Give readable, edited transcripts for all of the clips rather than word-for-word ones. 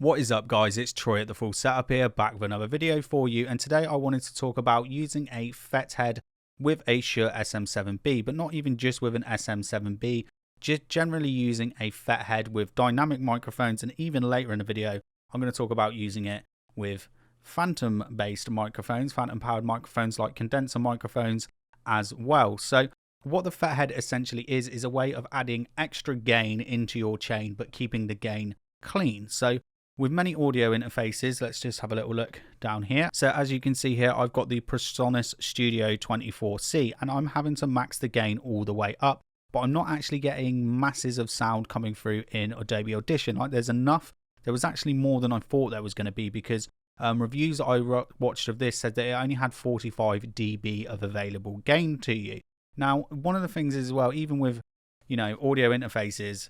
What is up guys, it's Troy at The Full Setup here, back with another video for you, and today I wanted to talk about using a Fethead with a Shure Sm7b, but not even just with an Sm7b, just generally using a Fethead with dynamic microphones, and even later in the video I'm going to talk about using it with phantom based microphones, phantom powered microphones like condenser microphones as well. So what the Fethead essentially is a way of adding extra gain into your chain but keeping the gain clean. So with many audio interfaces, let's just have a little look down here. So as you can see here, I've got the Presonus Studio 24C and I'm having to max the gain all the way up, but I'm not actually getting masses of sound coming through in Adobe Audition. Like there's enough. There was actually more than I thought there was going to be, because reviews that I watched of this said that it only had 45 dB of available gain to you. Now, one of the things is, well, even with, you know, audio interfaces,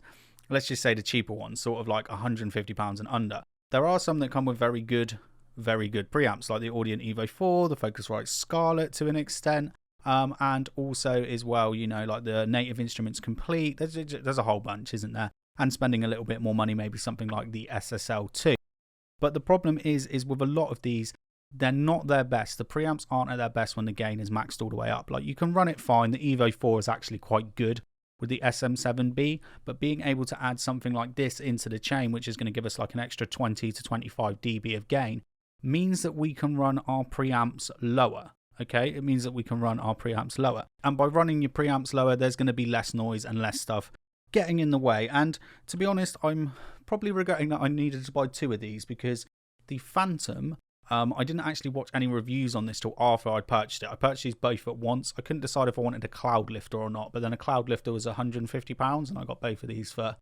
let's just say the cheaper ones, sort of like £150 and under, there are some that come with very good preamps, like the Audient Evo 4, the Focusrite Scarlett to an extent, and also as well, you know, like the Native Instruments Complete. There's a whole bunch, isn't there? And spending a little bit more money, maybe something like the SSL2. But the problem is with a lot of these, they're not their best. The preamps aren't at their best when the gain is maxed all the way up. Like, you can run it fine. The Evo 4 is actually quite good with the Sm7b, but being able to add something like this into the chain, which is going to give us like an extra 20 to 25 dB of gain, means that we can run our preamps lower. Okay, it means that we can run our preamps lower. And by running your preamps lower, there's going to be less noise and less stuff getting in the way. And to be honest, I'm probably regretting that I needed to buy two of these, because the Phantom, I didn't actually watch any reviews on this till after I purchased it. I purchased these both at once. I couldn't decide if I wanted a cloud lifter or not, but then a cloud lifter was £150 and I got both of these for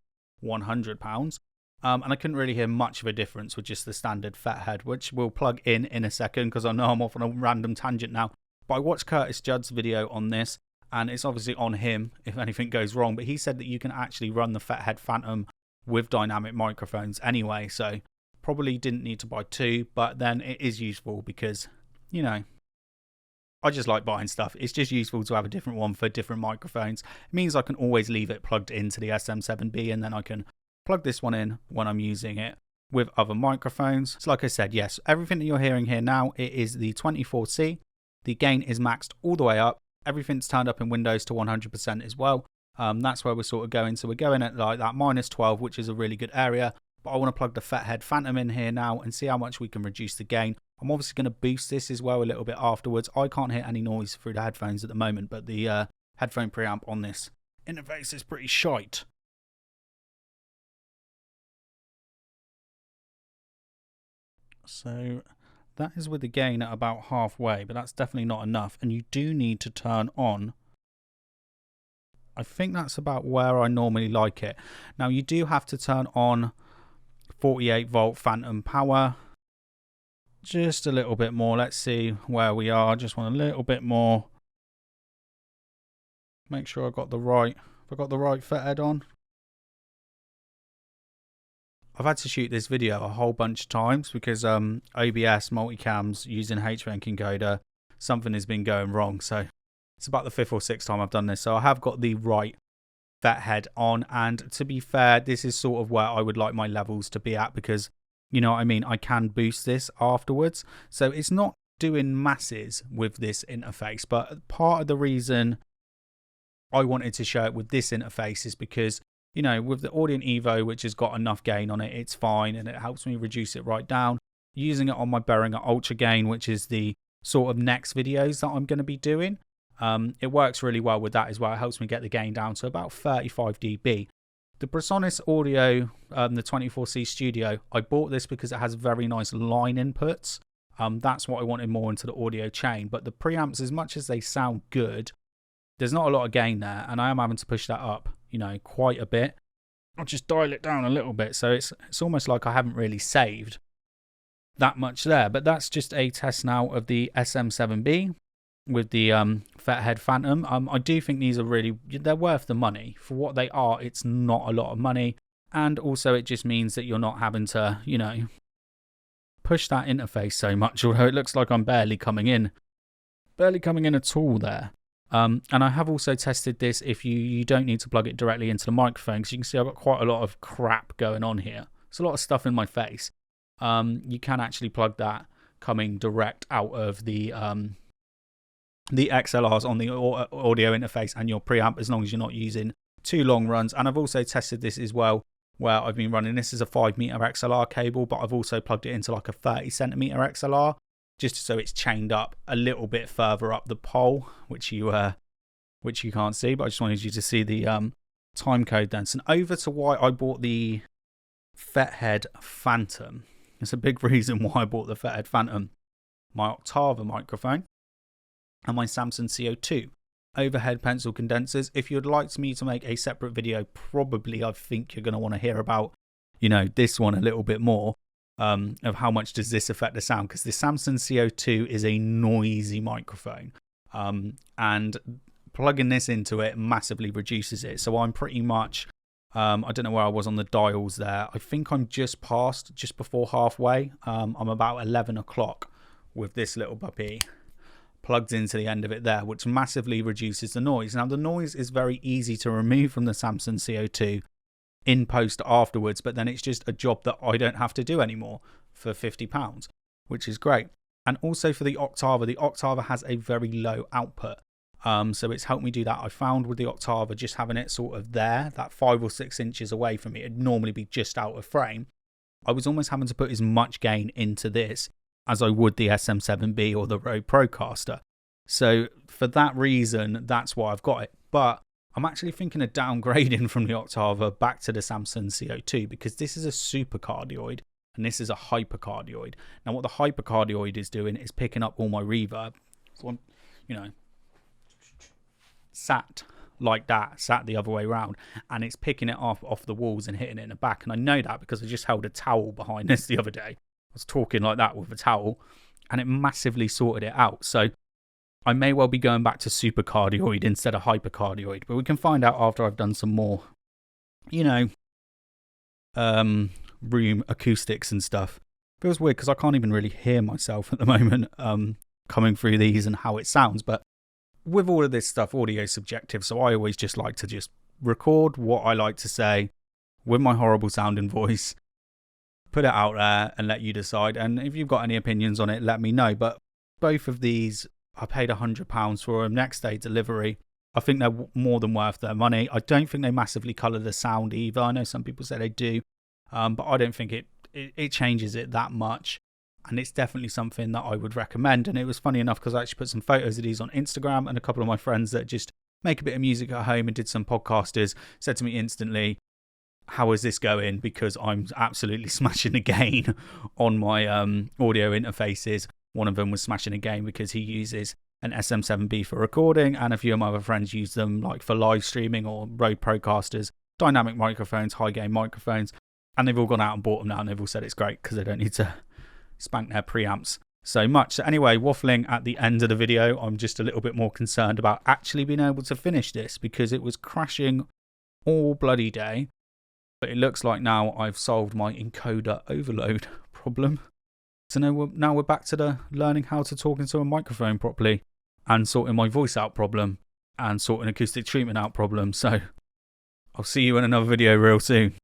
£100. And I couldn't really hear much of a difference with just the standard Fethead, which we'll plug in a second, because I know I'm off on a random tangent now. But I watched Curtis Judd's video on this, and it's obviously on him if anything goes wrong, but he said that you can actually run the Fethead Phantom with dynamic microphones anyway, so probably didn't need to buy two, but then it is useful because, you know, I just like buying stuff. It's just useful to have a different one for different microphones. It means I can always leave it plugged into the Sm7b, and then I can plug this one in when I'm using it with other microphones. So like I said, yes, everything that you're hearing here now, it is the 24C. The gain is maxed all the way up. Everything's turned up in Windows to 100% as well. That's where we're sort of going. So we're going at like that -12, which is a really good area. But I want to plug the Fethead Phantom in here now and see how much we can reduce the gain. I'm obviously going to boost this as well a little bit afterwards. I can't hear any noise through the headphones at the moment, but the headphone preamp on this interface is pretty shite. So that is with the gain at about halfway, but that's definitely not enough. And you do need to turn on, I think that's about where I normally like it. Now you do have to turn on 48 volt phantom power. Just a little bit more. Let's see where we are. Just want a little bit more. Make sure I got the right Fethead on. I've had to shoot this video a whole bunch of times because OBS multicams using HVenc encoder, something has been going wrong. So it's about the 5th or 6th time I've done this. So I have got the right Fethead on, and to be fair, this is sort of where I would like my levels to be at, because, you know what I mean, I can boost this afterwards. So it's not doing masses with this interface, but part of the reason I wanted to show it with this interface is because, you know, with the Audient Evo, which has got enough gain on it, it's fine, and it helps me reduce it right down. Using it on my Behringer Ultragain, which is the sort of next videos that I'm going to be doing, it works really well with that as well. It helps me get the gain down to about 35 dB. The Presonus Audio, the 24C Studio, I bought this because it has very nice line inputs. That's what I wanted more into the audio chain. But the preamps, as much as they sound good, there's not a lot of gain there, and I am having to push that up, you know, quite a bit. I'll just dial it down a little bit, so it's almost like I haven't really saved that much there. But that's just a test now of the Sm7b with the Fethead Phantom. I do think these are they're worth the money. For what they are, it's not a lot of money. And also it just means that you're not having to, you know, push that interface so much, although it looks like I'm barely coming in at all there. And I have also tested this if you don't need to plug it directly into the microphone, because you can see I've got quite a lot of crap going on here. There's a lot of stuff in my face. you can actually plug that coming direct out of the XLRs on the audio interface and your preamp, as long as you're not using too long runs. And I've also tested this as well, where I've been running, this is a 5-meter XLR cable, but I've also plugged it into like a 30-centimeter XLR, just so it's chained up a little bit further up the pole, which you can't see, but I just wanted you to see the time code then. So over to why I bought the Fethead Phantom. It's a big reason why I bought the Fethead Phantom. My Octava microphone and my Samson CO2 overhead pencil condensers. If you'd like me to make a separate video, probably I think you're going to want to hear about, you know, this one a little bit more, of how much does this affect the sound, because the Samson CO2 is a noisy microphone, and plugging this into it massively reduces it. So I'm pretty much, I don't know where I was on the dials there. I think I'm just before halfway. I'm about 11 o'clock with this little puppy plugged into the end of it there, which massively reduces the noise. Now, the noise is very easy to remove from the Samson CO2 in post afterwards, but then it's just a job that I don't have to do anymore for £50, which is great. And also for the Octava has a very low output. So it's helped me do that. I found with the Octava, just having it sort of there, that 5 or 6 inches away from me, it'd normally be just out of frame. I was almost having to put as much gain into this as I would the SM7B or the Rode Procaster. So for that reason, that's why I've got it. But I'm actually thinking of downgrading from the Octava back to the Samson CO2, because this is a supercardioid and this is a hypercardioid. Now, what the hypercardioid is doing is picking up all my reverb. So I'm, you know, sat like that, sat the other way around, and it's picking it off the walls and hitting it in the back. And I know that because I just held a towel behind this the other day. I was talking like that with a towel, and it massively sorted it out. So I may well be going back to supercardioid instead of hypercardioid, but we can find out after I've done some more, you know, room acoustics and stuff. Feels weird because I can't even really hear myself at the moment coming through these and how it sounds. But with all of this stuff, audio is subjective, so I always just like to just record what I like to say with my horrible sounding voice, put it out there and let you decide. And if you've got any opinions on it, let me know. But both of these, I paid £100 for them, next day delivery. I think they're more than worth their money. I don't think they massively colour the sound either. I know some people say they do, but I don't think it changes it that much. And it's definitely something that I would recommend. And it was funny enough because I actually put some photos of these on Instagram, and a couple of my friends that just make a bit of music at home and did some podcasters said to me instantly, how is this going? Because I'm absolutely smashing the gain on my audio interfaces. One of them was smashing a gain because he uses an SM7B for recording, and a few of my other friends use them like for live streaming or Rode Procasters, dynamic microphones, high gain microphones. And they've all gone out and bought them now, and they've all said it's great because they don't need to spank their preamps so much. So anyway, waffling at the end of the video, I'm just a little bit more concerned about actually being able to finish this because it was crashing all bloody day. But it looks like now I've solved my encoder overload problem. So now we're back to the learning how to talk into a microphone properly and sorting my voice out problem and sorting acoustic treatment out problem. So I'll see you in another video real soon.